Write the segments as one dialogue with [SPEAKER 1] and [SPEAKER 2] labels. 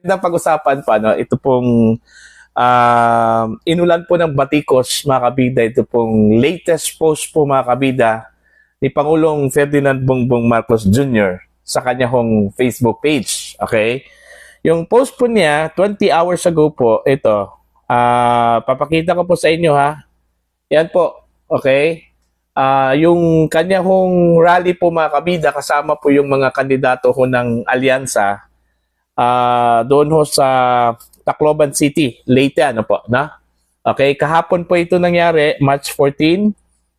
[SPEAKER 1] Na pag-usapan pa, no? Ito pong inulan po ng batikos, mga kabida. Ito pong latest post po, mga kabida, ni Pangulong Ferdinand Bongbong Marcos Jr. sa kanya hong Facebook page. Okay? Yung post po niya, 20 hours ago po, ito. Papakita ko po sa inyo, ha? Yan po. Okay? Yung kanya hong rally po, mga kabida, kasama po yung mga kandidato ho ng alyansa, doon ho sa Tacloban City, Leyte, ano po, na? Okay, kahapon po ito nangyari, March 14,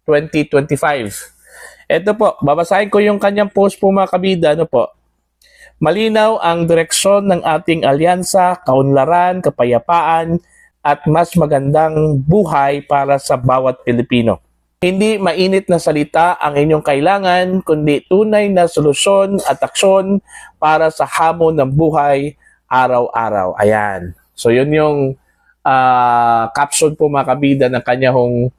[SPEAKER 1] 2025. Ito po, babasahin ko yung kanyang post po, mga kabida, ano po. Malinaw ang direksyon ng ating alyansa, kaunlaran, kapayapaan, at mas magandang buhay para sa bawat Pilipino. Hindi mainit na salita ang inyong kailangan, kundi tunay na solusyon at aksyon para sa hamon ng buhay araw-araw. Ayan. So yun yung caption po, mga kabida, ng kanya hong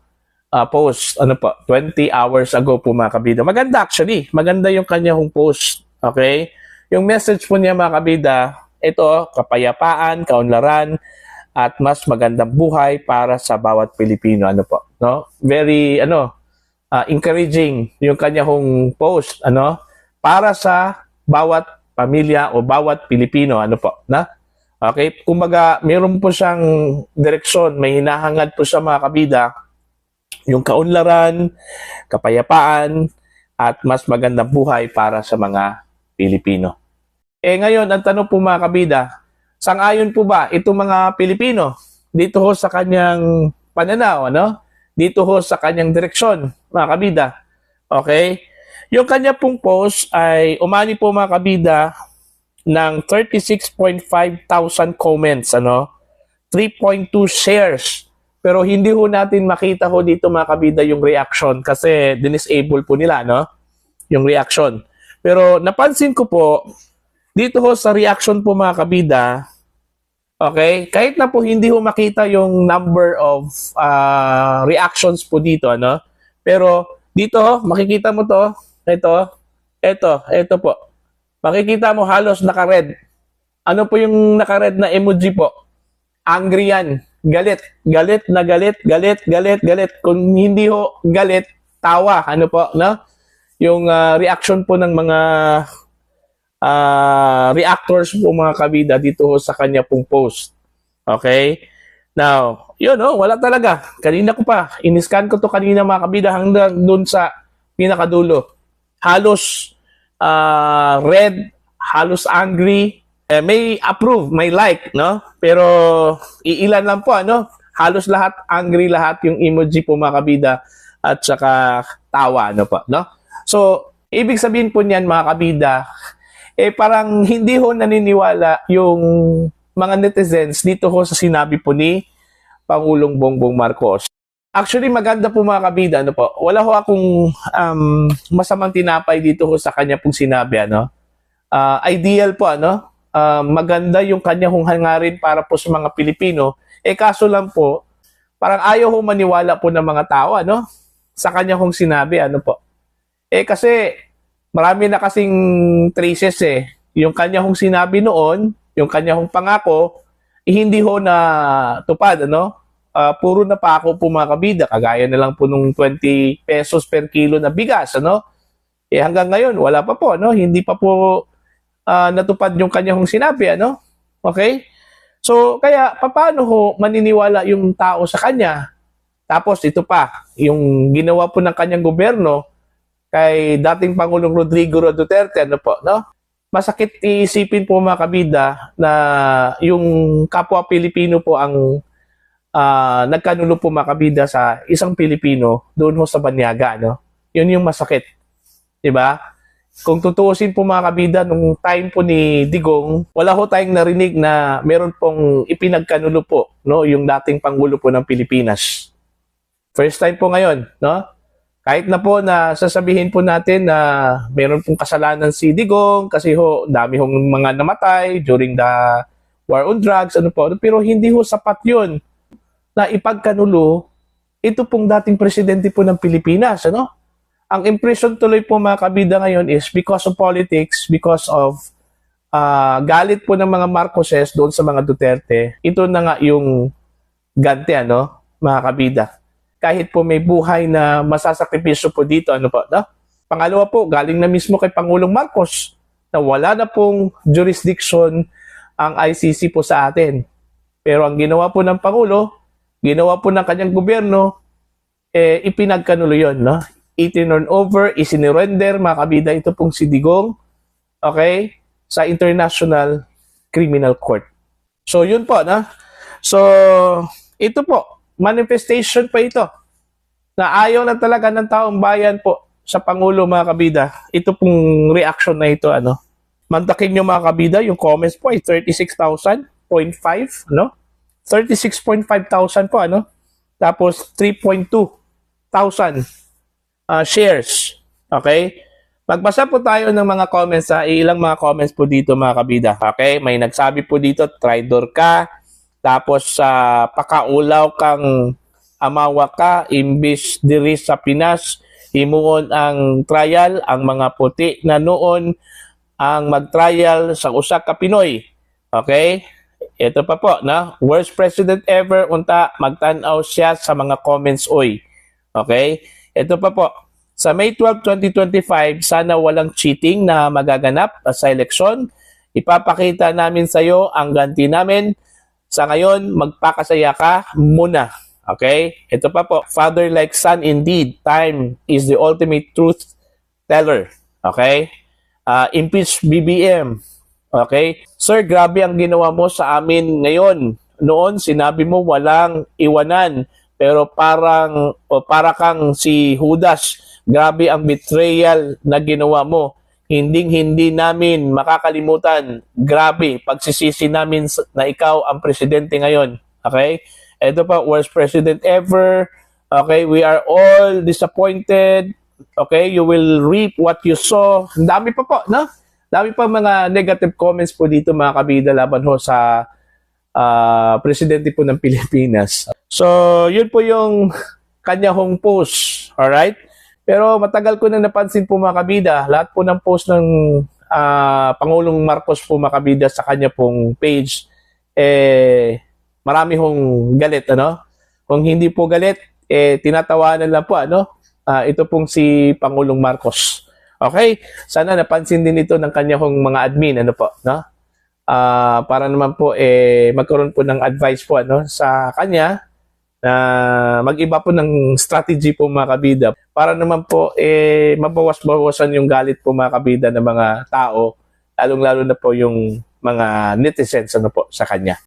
[SPEAKER 1] post. Ano po? 20 hours ago po, mga kabida. Maganda actually. Maganda yung kanya hong post. Okay? Yung message po niya, mga kabida, ito, kapayapaan, kaunlaran, at mas magandang buhay para sa bawat Pilipino. Ano po, no? Very encouraging yung kanya hong post, ano? Para sa bawat pamilya o bawat Pilipino, ano po, na? Okay? Kumbaga, meron po siyang direksyon, may hinahangad po siya, mga kabida, yung kaunlaran, kapayapaan, at mas magandang buhay para sa mga Pilipino. Ngayon, ang tanong po, mga kabida, sang-ayon po ba itong mga Pilipino dito ho sa kanyang pananaw, ano? Dito ho sa kanyang direksyon, mga kabida. Okay? Yung kanya pong post ay umani po, mga kabida, ng 36.5 thousand comments, ano? 3.2 shares. Pero hindi ho natin makita ho dito, mga kabida, yung reaction kasi dinisable po nila, no? Yung reaction. Pero napansin ko po, dito ho sa reaction po, mga kabida, okay, kahit na po hindi ho makita yung number of reactions po dito, ano? Pero dito ho, makikita mo to, ito po. Makikita mo halos naka-red. Ano po yung naka-red na emoji po? Angry yan. Galit. Galit na galit, galit, galit, galit. Kung hindi ho galit, tawa. Ano po, no? Yung reaction po ng mga reactors po, mga kabida, dito ho sa kanya pong post. Okay? Now, yun, wala talaga. Kanina ko pa, in-scan ko to kanina, mga kabida, hanggang dun sa pinakadulo. Halos red, halos angry, may approve, may like, no? Pero iilan lang po, ano? Halos lahat, angry lahat yung emoji po, mga kabida, at saka tawa, ano po, no? So, ibig sabihin po niyan, mga kabida, parang hindi ho naniniwala yung mga netizens dito ho sa sinabi po ni Pangulong Bongbong Marcos. Actually, maganda po, mga kabida, ano po, wala ho akong masamang tinapay dito ho sa kanya pong sinabi, ano. Ideal po, ano, maganda yung kanya hong hangarin para po sa mga Pilipino. Kaso lang po, parang ayaw ho maniwala po ng mga tao, ano, sa kanya hong sinabi, ano po. Kasi marami na kasing traces Yung kanya hong sinabi noon, yung kanya hong pangako, hindi ho na tupad, ano? Puro na pako po, mga kabida. Kagaya na lang po nung 20 pesos per kilo na bigas, ano? Hanggang ngayon, wala pa po, no? Hindi pa po natupad yung kanya hong sinabi, ano? Okay? So, kaya, paano ho maniniwala yung tao sa kanya? Tapos, ito pa, yung ginawa po ng kanyang gobyerno, kay dating Pangulong Rodrigo Duterte, ano po, no? Masakit iisipin po, mga kabida, na yung kapwa Pilipino po ang nagkanulo po, mga kabida, sa isang Pilipino doon ho sa Banyaga, no? Yun yung masakit. Diba? Kung tutuusin po, mga kabida, nung time po ni Digong, wala ho tayong narinig na meron pong ipinagkanulo po, no? Yung dating Pangulo po ng Pilipinas. First time po ngayon, no? Kahit na po na sasabihin po natin na meron pong kasalanan si Digong kasi ho, dami hong mga namatay during the war on drugs, ano po. Pero hindi ho sapat yun na ipagkanulo ito pong dating presidente po ng Pilipinas, ano? Ang impression tuloy po, mga kabida, ngayon is because of politics, because of galit po ng mga Marcoses doon sa mga Duterte, ito na nga yung ganti, mga kabida. Kahit po may buhay na masasakripisyo po dito, no? Pangalawa po, galing na mismo kay Pangulong Marcos na wala na pong jurisdiction ang ICC po sa atin. Pero ang ginawa po ng Pangulo, ginawa po ng kanyang gobyerno, ipinagkanulo yun, no? I-turn over, isinurrender, mga kabida, ito pong si Digong, okay, sa International Criminal Court. So, yun po, no? So, ito po, manifestation pa ito na ayaw na talaga ng taong bayan po sa Pangulo, mga kabida. Ito pong reaction na ito, Mantakin nyo, mga kabida, yung comments po ay 36,000.5, 36,500 po, Tapos 3,200 shares. Okay? Magbasa po tayo ng mga comments, ilang mga comments po dito, mga kabida. Okay? May nagsabi po dito, traidor ka, tapos pakaulaw kang amawa ka, imbis diri sa Pinas, himuon ang trial, ang mga puti na noon ang mag-trial sa usa ka Pinoy. Okay? Ito pa po, worst president ever, unta, magtanaw siya sa mga comments, oy. Okay? Ito pa po, sa May 12, 2025, sana walang cheating na magaganap sa eleksyon. Ipapakita namin sa iyo ang ganti namin. Sa ngayon, magpakasaya ka muna. Okay? Ito pa po, father like son indeed. Time is the ultimate truth teller. Okay? Impeach BBM. Okay? Sir, grabe ang ginawa mo sa amin ngayon. Noon, sinabi mo walang iwanan. Pero para kang si Judas. Grabe ang betrayal na ginawa mo. Hindi namin makakalimutan. Grabe, pagsisisi namin na ikaw ang presidente ngayon. Okay? Ito pa, worst president ever. Okay, we are all disappointed. Okay, you will reap what you sow. Ang dami pa po, Dami pa mga negative comments po dito, mga kabida, laban ho sa presidente po ng Pilipinas. So, yun po yung kanya hong post. Alright? Pero matagal ko na napansin po, mga kabida, lahat po ng post ng Pangulong Marcos po, mga kabida, sa kanya pong page, marami hong galit, Kung hindi po galit, tinatawanan lang po, ito pong si Pangulong Marcos. Okay? Sana napansin din ito ng kanyang mga admin, para naman po magkaroon po ng advice po sa kanya na mag-iba po ng strategy po, mga kabida, para naman po mabawas-bawasan yung galit po, mga kabida, ng mga tao, lalong-lalo na po yung mga netizens po sa kanya.